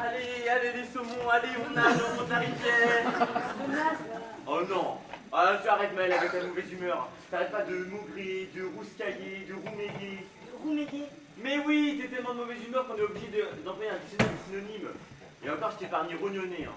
Allez, allez les saumons, allez, on nage, on monte la rivière. Oh non. Ah, tu arrêtes Maëlle avec ta mauvaise humeur. T'arrêtes pas de maugrer, de rouscailler, de rouméguer. Rouméguer. Mais oui, t'es tellement de mauvaise humeur qu'on est obligé d'employer un dictionnaire de synonymes. Et encore, je t'ai épargné rognonner. Hein.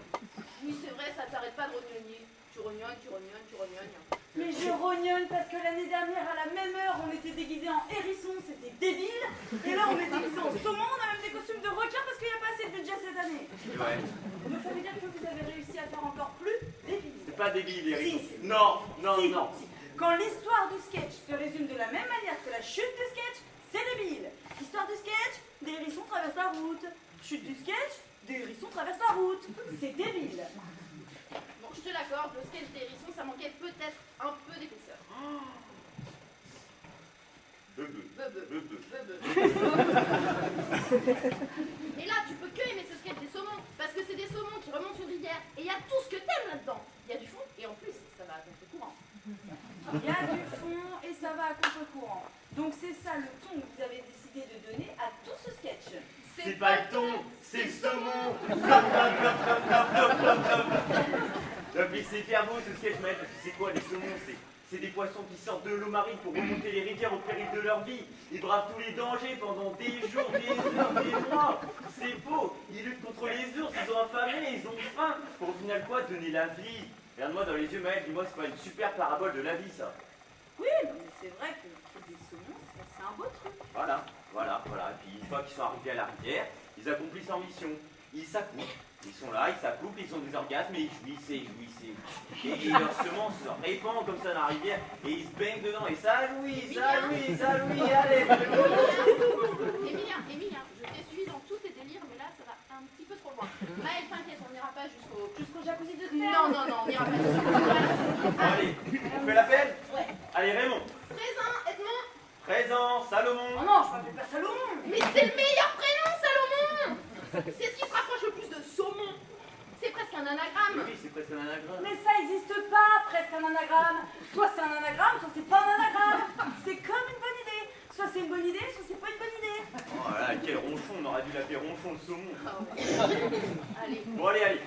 Oui, c'est vrai, ça t'arrête pas de rognonner. Tu rognonnes, tu rognonnes, tu rognonnes. Mais je rognonne parce que l'année dernière, à la même heure, on était déguisés en hérisson, c'était débile. Et là, on est déguisés en saumon, on a même des costumes de requin parce qu'il n'y a pas assez de budget cette année. Ouais. Donc ça veut dire que vous avez réussi à faire encore plus débile. C'est pas débile, les hérissons. Si, Non, non, si, non. si. Quand l'histoire du sketch se résume de la même manière que la chute du sketch, c'est débile. Histoire du sketch, des hérissons traversent la route. Chute du sketch, des hérissons traversent la route. C'est débile. Bon, je te l'accorde, le sketch des hérissons, ça manquait peut-être un peu d'épaisseur. Et là, tu peux que aimer ce sketch des saumons, parce que c'est des saumons qui remontent une rivière, et il y a tout ce que t'aimes là-dedans. Il y a du fond, et en plus, ça va à contre-courant. Il y a du fond et ça va à contre-courant. Donc c'est ça le ton que vous avez décidé de donner à tout ce sketch. C'est pas le thon, c'est le saumon. Non, mais c'est hyper beau ce sketch, Maëlle, parce que c'est quoi les saumons? C'est des poissons qui sortent de l'eau marine pour remonter les rivières au péril de leur vie. Ils bravent tous les dangers pendant des jours, des heures, des mois. C'est beau. Ils luttent contre les ours, ils ont affamé, ils ont faim. Pour au final quoi? Donner la vie. Regarde-moi dans les yeux, Maëlle, dis-moi, c'est pas une super parabole de la vie, ça? Oui, mais c'est vrai que des saumons, c'est un beau truc. Voilà, voilà, voilà. Et puis une fois qu'ils sont arrivés à la rivière, ils accomplissent leur mission. Ils s'accouplent. Ils sont là, ils s'accouplent, ils ont des orgasmes et ils jouissent et jouissent. Et leur semence se répand comme ça dans la rivière et ils se baignent dedans et ça jouit, ça jouit, ça jouit, allez. Emilien, je t'ai suivi dans tous tes délires, mais là, ça va un petit peu trop loin. Maëlle, t'inquiète, on n'ira pas Jusqu'au jacuzzi de sperme. Non, on n'ira pas jusqu'au Bon, allez, on fait l'appel? Ouais. Allez, Raymond. Présent, Edmond. Présent, Salomon. Oh non, je m'appelle pas Salomon. Mais c'est le meilleur prénom, Salomon. C'est ce qui se rapproche le plus de saumon. C'est presque un anagramme. Oui, c'est presque un anagramme. Mais ça existe pas, presque un anagramme. Soit c'est un anagramme, soit c'est pas un anagramme. C'est comme une bonne idée. Soit c'est une bonne idée, soit c'est pas une bonne idée. Oh là là, quel ronchon, on aurait dû l'appeler ronchon le saumon. Ah ouais. Allez. Bon, allez, allez.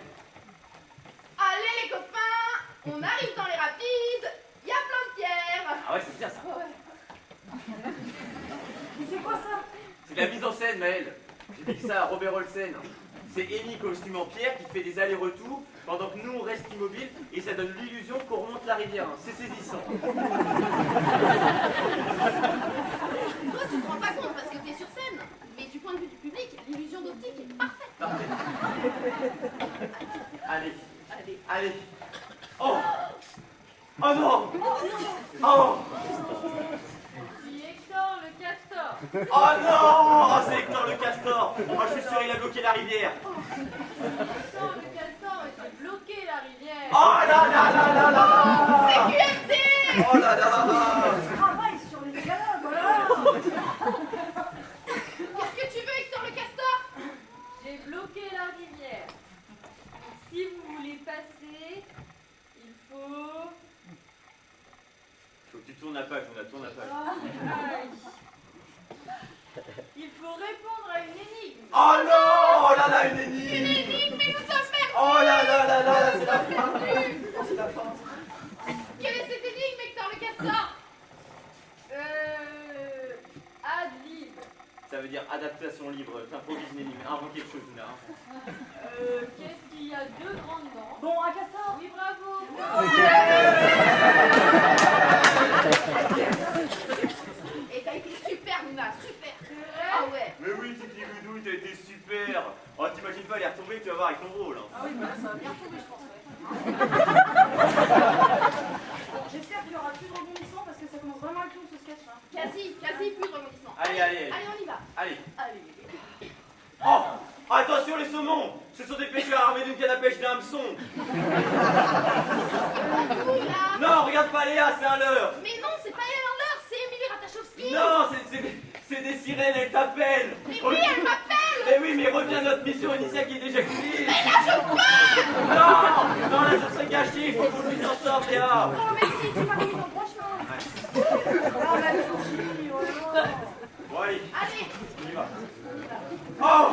Allez les copains, on arrive dans les rapides. Il y a plein de pierres. Ah ouais, c'est bien ça. Ouais. Mais c'est quoi ça? C'est de la mise en scène, Maëlle. J'ai dit ça à Robert Olsen. C'est Amy costume en pierre qui fait des allers-retours pendant que nous on reste immobiles et ça donne l'illusion qu'on remonte la rivière. C'est saisissant. Toi, tu te rends pas compte parce que t'es sur scène. Mais du point de vue du public, l'illusion d'optique est parfaite. Parfait. Allez, Allez. allez. Oh! Oh non! Oh! C'est Hector le castor. Oh non! Oh, c'est Hector le castor! Moi je suis sûr il a bloqué la rivière. Hector le castor était bloqué la rivière. Oh là là là là là! C'est QFD. Oh là là! Je travaille sur les dialogues, voilà. Qu'est-ce que tu veux, Hector le castor? J'ai bloqué la rivière. Si vous voulez passer, il faut... Faut que tu tournes la page, on a tourne la page. Aïe. Il faut répondre à une énigme. Oh non! Oh là là, une énigme! Une énigme, mais nous sommes perdus. Oh là là là là, c'est la fin! Oh, c'est la fin! Quelle est cette énigme, Hector le castor? Ad lib. Ça veut dire adaptation libre, t'improvises une énigme, invente quelque chose, Luna. Qu'est-ce qu'il y a deux grandes dents? Bon, un castor. Oui, bravo. Et t'as été super, Luna, super. Ah ouais. Mais oui, Titi Loudou, t'as été super! Oh, t'imagines pas, elle est retombée, tu vas voir avec ton rôle. Hein. Ah oui, bah ça va bien tomber, je pense. Ouais. Bon, j'espère qu'il y aura plus de rebondissements parce que ça commence vraiment à le tour ce sketch là. Quasi plus de rebondissement. Allez, allez, allez. Allez, on y va. Allez. Allez. Oh! Attention les saumons! Ce sont des pêcheurs armés d'une canne à pêche d'hameçon! Là. Non, regarde pas Léa, c'est un leurre! Mais non, c'est pas elle en l'heure, c'est Émilie Ratajkowski. Non, c'est des sirènes, elles t'appellent! Mais oui, elle m'appelle. Mais oui, mais reviens à notre mission initiale qui est déjà finie! Mais là, je pars. Non! Non, là, ça serait gâché, il faut qu'on puisse en sortir, Léa! Oh, merci, tu m'as remis dans le droit chemin. Oh, la journée, oh là là. Bon, allez, Allez. on y va. Oh!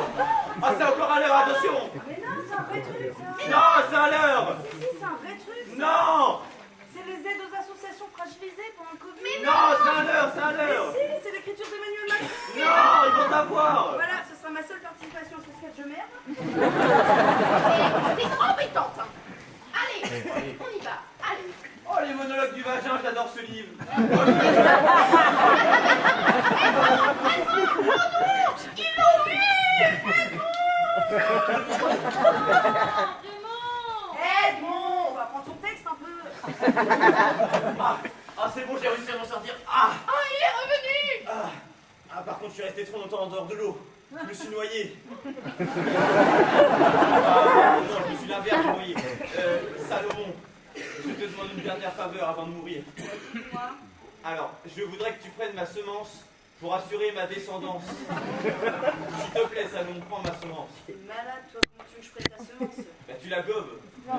Ah, c'est encore à l'heure, attention. Mais non, c'est un vrai truc, ça. Non, c'est à l'heure. Si, c'est un vrai truc. ça. Non. C'est les aides aux associations fragilisées pendant le Covid. Non, c'est à l'heure, c'est à Mais l'heure. si, c'est l'écriture d'Emmanuel Macron. Non, ils vont t'avoir. Voilà, ce sera ma seule participation à ce sketch de merde. T'es embêtante, hein. Allez, on y va. Allez. Oh, les monologues du vagin, j'adore ce livre. Ils l'ont vu. Edmond, on va prendre son texte un peu. Ah, c'est bon, j'ai réussi à m'en sortir. Ah, Oh, il est revenu. par contre, je suis resté trop longtemps en dehors de l'eau. Je me suis noyé. Non, je me suis lavé à me noyer. Salomon, je te demande une dernière faveur avant de mourir. Moi, Alors, je voudrais que tu prennes ma semence pour assurer ma descendance. S'il te plaît, Salomon, prends ma semence. t'es malade, toi, comment tu veux que je prenne ta semence? Bah, tu la gobes. T'as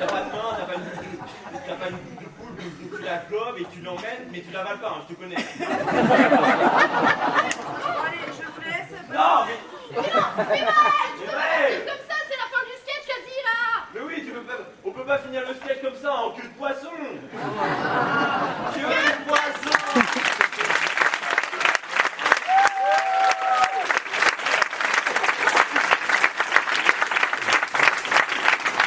pas de main, t'as pas une boucle de poule, donc tu la gobes et tu l'emmènes, mais tu l'avales pas, hein, je te connais. Bon, allez, je vous laisse. Non, mais... Mais Maël,